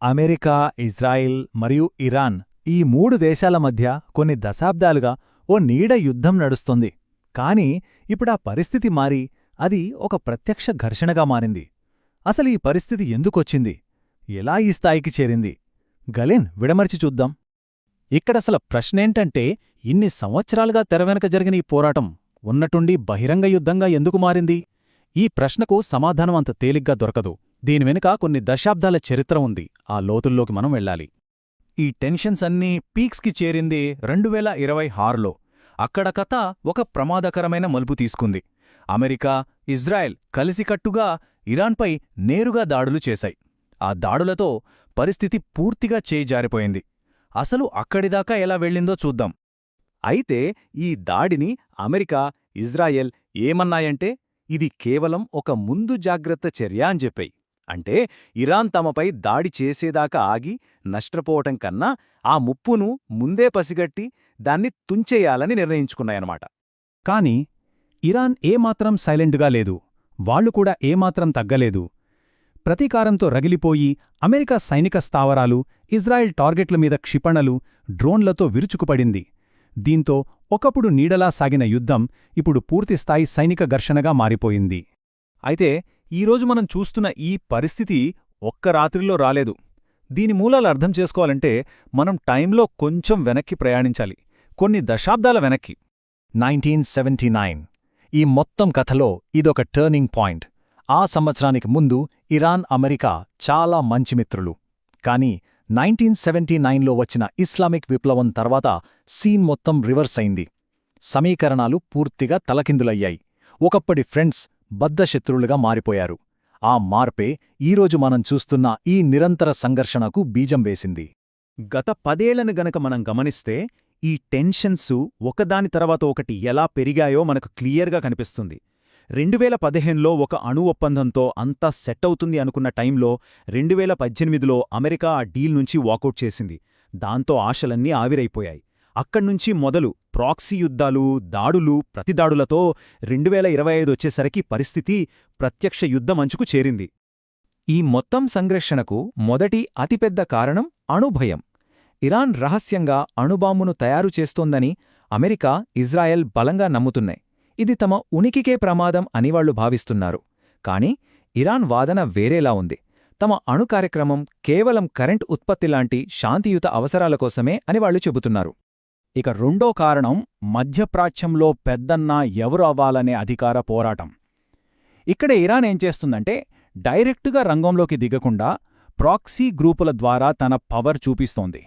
America, Israel మరియు Iran ఈ మూడు దేశాల మధ్య కొన్ని దశాబ్దాలుగా ఓ నీడ యుద్ధం నడుస్తోంది. కాని ఇప్పుడా పరిస్థితి మారి అది ఒక ప్రత్యక్ష ఘర్షణగా మారింది. అసలు ఈ పరిస్థితి ఎందుకొచ్చింది? ఎలా ఈ స్థాయికి చేరింది? గలెన్ విడమర్చి చూద్దాం. ఇక్కడసల ప్రశ్నేంటంటే, ఇన్ని సంవత్సరాలుగా తెరవెనక జరిగిన ఈ పోరాటం ఉన్నటుండి బహిరంగ యుద్ధంగా ఎందుకు మారింది? ఈ ప్రశ్నకు సమాధానం అంత తేలిగ్గా దొరకదు. దీని వెనుక కొన్ని దశాబ్దాల చరిత్ర ఉంది. ఆ లోతుల్లోకి మనం వెళ్ళాలి. ఈ టెన్షన్స్ అన్నీ పీక్స్కి చేరింది 2026లో. అక్కడ కథ ఒక ప్రమాదకరమైన మలుపు తీసుకుంది. అమెరికా, ఇజ్రాయెల్ కలిసికట్టుగా ఇరాన్పై నేరుగా దాడులు చేశాయి. ఆ దాడులతో పరిస్థితి పూర్తిగా చేయిజారిపోయింది. అసలు అక్కడిదాకా ఎలా వెళ్ళిందో చూద్దాం. అయితే ఈ దాడిని అమెరికా, ఇజ్రాయెల్ ఏమన్నాయంటే ఇది కేవలం ఒక ముందు జాగ్రత్త చర్య అని చెప్పాయి. అంటే ఇరాన్ తమపై దాడి చేసేదాకా ఆగి నష్టపోవటం కన్నా ఆ ముప్పును ముందే పసిగట్టి దాన్ని తుంచేయాలని నిర్ణయించుకున్నాయన్నమాట. కాని ఇరాన్ ఏమాత్రం సైలెంటుగా లేదు. వాళ్లు కూడా ఏమాత్రం తగ్గలేదు. ప్రతీకారంతో రగిలిపోయి అమెరికా సైనిక స్థావరాలు, ఇజ్రాయెల్ టార్గెట్ల మీద క్షిపణులు, డ్రోన్లతో విరుచుకుపడింది. దీంతో ఒకప్పుడు నీడలా సాగిన యుద్ధం ఇప్పుడు పూర్తిస్థాయి సైనిక ఘర్షణగా మారిపోయింది. అయితే ఈరోజు మనం చూస్తున్న ఈ పరిస్థితి ఒక్క రాత్రిలో రాలేదు. దీని మూలాలు అర్థం చేసుకోవాలంటే మనం టైంలో కొంచెం వెనక్కి ప్రయాణించాలి, కొన్ని దశాబ్దాల వెనక్కి. 1979 ఈ మొత్తం కథలో ఇదొక టర్నింగ్ పాయింట్. ఆ సంవత్సరానికి ముందు ఇరాన్, అమెరికా చాలా మంచి మిత్రులు. కానీ 1979లో వచ్చిన ఇస్లామిక్ విప్లవం తర్వాత సీన్ మొత్తం రివర్స్ అయింది. సమీకరణాలు పూర్తిగా తలకిందులయ్యాయి. ఒకప్పటి ఫ్రెండ్స్ బద్ధశత్రువులుగా మారిపోయారు. ఆ మార్పే ఈరోజు మనం చూస్తున్న ఈ నిరంతర సంఘర్షణకు బీజం వేసింది. గత 10 ఏళ్లను గనక మనం గమనిస్తే ఈ టెన్షన్స్ ఒకదాని తర్వాత ఒకటి ఎలా పెరిగాయో మనకు క్లియర్గా కనిపిస్తుంది. 2015లో ఒక అణు ఒప్పందంతో అంతా సెట్ అవుతుంది అనుకున్న టైంలో 2018లో అమెరికా ఆ డీల్ నుంచి వాకౌట్ చేసింది. దాంతో ఆశలన్నీ ఆవిరైపోయాయి. అక్కడ్నుంచి మొదలు ప్రాక్సీ యుద్ధాలు, దాడులు, ప్రతిదాడులతో 2025 వచ్చేసరికి పరిస్థితి ప్రత్యక్ష యుద్ధమంచుకు చేరింది. ఈ మొత్తం సంఘర్షణకు మొదటి అతిపెద్ద కారణం అణుభయం. ఇరాన్ రహస్యంగా అణుబాంబును తయారు చేస్తోందని అమెరికా, ఇజ్రాయెల్ బలంగా నమ్ముతున్నాయి. ఇది తమ ఉనికికే ప్రమాదం అని వాళ్లు భావిస్తున్నారు. కాని ఇరాన్ వాదన వేరేలా ఉంది. తమ అణు కార్యక్రమం కేవలం కరెంట్ ఉత్పత్తిలాంటి శాంతియుత అవసరాల కోసమే అని వాళ్లు చెబుతున్నారు. ఇక రెండో కారణం మధ్యప్రాచ్యంలో పెద్దన్న ఎవరు అవ్వాలనే అధికార పోరాటం. ఇక్కడ ఇరాన్ ఏం చేస్తుందంటే డైరెక్టుగా రంగంలోకి దిగకుండా ప్రాక్సీ గ్రూపుల ద్వారా తన పవర్ చూపిస్తోంది.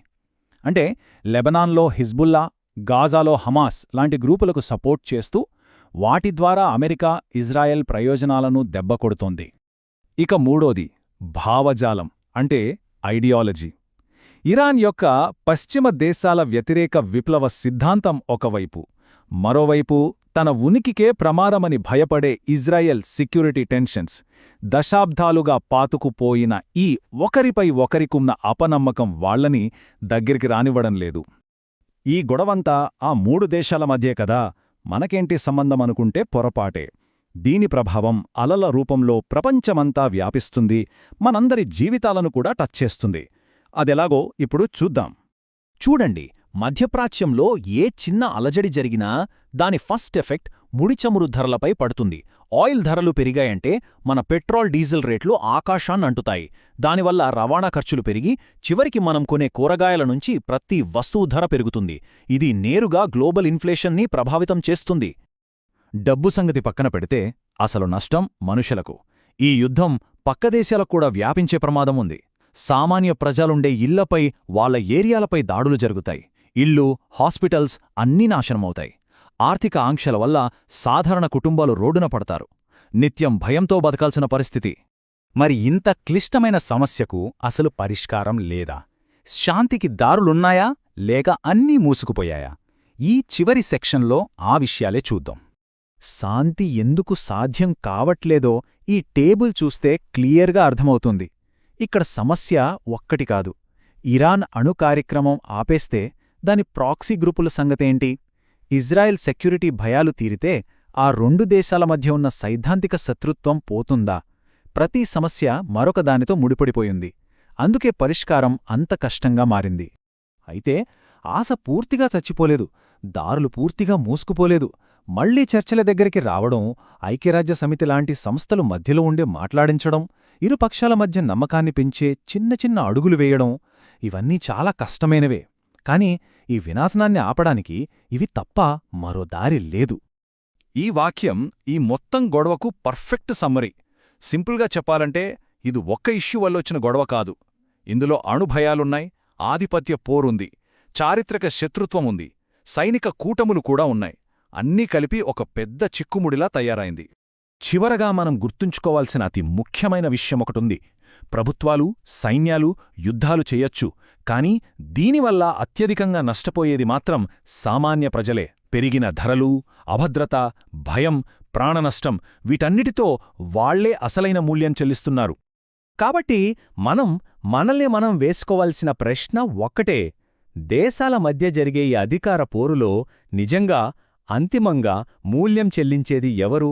అంటే లెబనాన్లో హిజ్బుల్లా, గాజాలో హమాస్ లాంటి గ్రూపులకు సపోర్ట్ చేస్తూ వాటి ద్వారా అమెరికా, ఇజ్రాయెల్ ప్రయోజనాలను దెబ్బకొడుతోంది. ఇక మూడోది భావజాలం, అంటే ఐడియాలజీ. ఇరాన్ యొక్క పశ్చిమ దేశాల వ్యతిరేక విప్లవ సిద్ధాంతం ఒకవైపు, మరోవైపు తన ఉనికికే ప్రమాదమని భయపడే ఇజ్రాయెల్ సెక్యూరిటీ టెన్షన్స్, దశాబ్దాలుగా పాతుకుపోయిన ఈ ఒకరిపై ఒకరికున్న అపనమ్మకం వాళ్లని దగ్గరికి రానివ్వడం లేదు. ఈ గొడవంతా ఆ మూడు దేశాల మధ్యే కదా, మనకేంటి సంబంధమనుకుంటే పొరపాటే. దీని ప్రభావం అలల రూపంలో ప్రపంచమంతా వ్యాపిస్తుంది, మనందరి జీవితాలను కూడా టచ్ చేస్తుంది. అదెలాగో ఇప్పుడు చూద్దాం. చూడండి, మధ్యప్రాచ్యంలో ఏ చిన్న అలజడి జరిగినా దాని ఫస్ట్ ఎఫెక్ట్ ముడిచమురు ధరలపై పడుతుంది. ఆయిల్ ధరలు పెరిగాయంటే మన పెట్రోల్, డీజిల్ రేట్లు ఆకాశాన్నంటుతాయి. దానివల్ల రవాణా ఖర్చులు పెరిగి చివరికి మనం కొనే కూరగాయల నుంచి ప్రతి వస్తువు ధర పెరుగుతుంది. ఇది నేరుగా గ్లోబల్ ఇన్ఫ్లేషన్ని ప్రభావితం చేస్తుంది. డబ్బు సంగతి పక్కన పెడితే అసలు నష్టం మనుషులకు. ఈ యుద్ధం పక్కదేశాలకు కూడా వ్యాపించే ప్రమాదం ఉంది. సామాన్య ప్రజలుండే ఇళ్లపై, వాళ్ల ఏరియాలపై దాడులు జరుగుతాయి. ఇళ్ళు, హాస్పిటల్స్ అన్నీ నాశనమవుతాయి. ఆర్థిక ఆంక్షల వల్ల సాధారణ కుటుంబాలు రోడ్డున పడతారు. నిత్యం భయంతో బతకాల్సిన పరిస్థితి. మరి ఇంత క్లిష్టమైన సమస్యకు అసలు పరిష్కారం లేదా? శాంతికి దారులున్నాయా, లేక అన్నీ మూసుకుపోయాయా? ఈ చివరి సెక్షన్లో ఆ విషయాలే చూద్దాం. శాంతి ఎందుకు సాధ్యం కావట్లేదో ఈ టేబుల్ చూస్తే క్లియర్గా అర్థమవుతుంది. ఇక్కడ సమస్య ఒక్కటి కాదు. ఇరాన్ అణు కార్యక్రమం ఆపేస్తే దాని ప్రాక్సీ గ్రూపుల సంగతేంటి? ఇజ్రాయెల్ సెక్యూరిటీ భయాలు తీరితే ఆ రెండు దేశాల మధ్య ఉన్న సైద్ధాంతిక శత్రుత్వం పోతుందా? ప్రతి సమస్య మరొకదానితో ముడిపడిపోయింది. అందుకే పరిష్కారం అంత కష్టంగా మారింది. అయితే ఆశ పూర్తిగా చచ్చిపోలేదు, దారులు పూర్తిగా మూసుకుపోలేదు. మళ్లీ చర్చల దగ్గరికి రావడం, ఐక్యరాజ్యసమితి లాంటి సంస్థలు మధ్యలో ఉండి మాట్లాడించడం, ఇరు పక్షాల మధ్య నమ్మకాన్ని పెంచే చిన్న చిన్న అడుగులు వేయడం, ఇవన్నీ చాలా కష్టమైనవే. కాని ఈ వినాశనాన్ని ఆపడానికి ఇవి తప్ప మరో దారి లేదు. ఈ వాక్యం ఈ మొత్తం గొడవకు పర్ఫెక్ట్ సమ్మరీ. సింపుల్గా చెప్పాలంటే ఇది ఒక్క ఇష్యూ వల్లొచ్చిన గొడవ కాదు. ఇందులో అణుభయాలున్నాయి, ఆధిపత్య పోరుంది, చారిత్రక శత్రుత్వముంది, సైనిక కూటములు కూడా ఉన్నాయి. అన్నీ కలిపి ఒక పెద్ద చిక్కుముడిలా తయారైంది. చివరగా మనం గుర్తుంచుకోవాల్సిన అతి ముఖ్యమైన విషయమొకటుంది. ప్రభుత్వాలు, సైన్యాలు యుద్ధాలు చెయ్యొచ్చు, కానీ దీనివల్ల అత్యధికంగా నష్టపోయేది మాత్రం సామాన్య ప్రజలే. పెరిగిన ధరలు, అభద్రత, భయం, ప్రాణనష్టం వీటన్నిటితో వాళ్లే అసలైన మూల్యం చెల్లిస్తున్నారు. కాబట్టి మనల్ని మనం వేసుకోవాల్సిన ప్రశ్న ఒక్కటే: దేశాల మధ్య జరిగే ఈ అధికార పోరులో నిజంగా అంతిమంగా మూల్యం చెల్లించేది ఎవరు?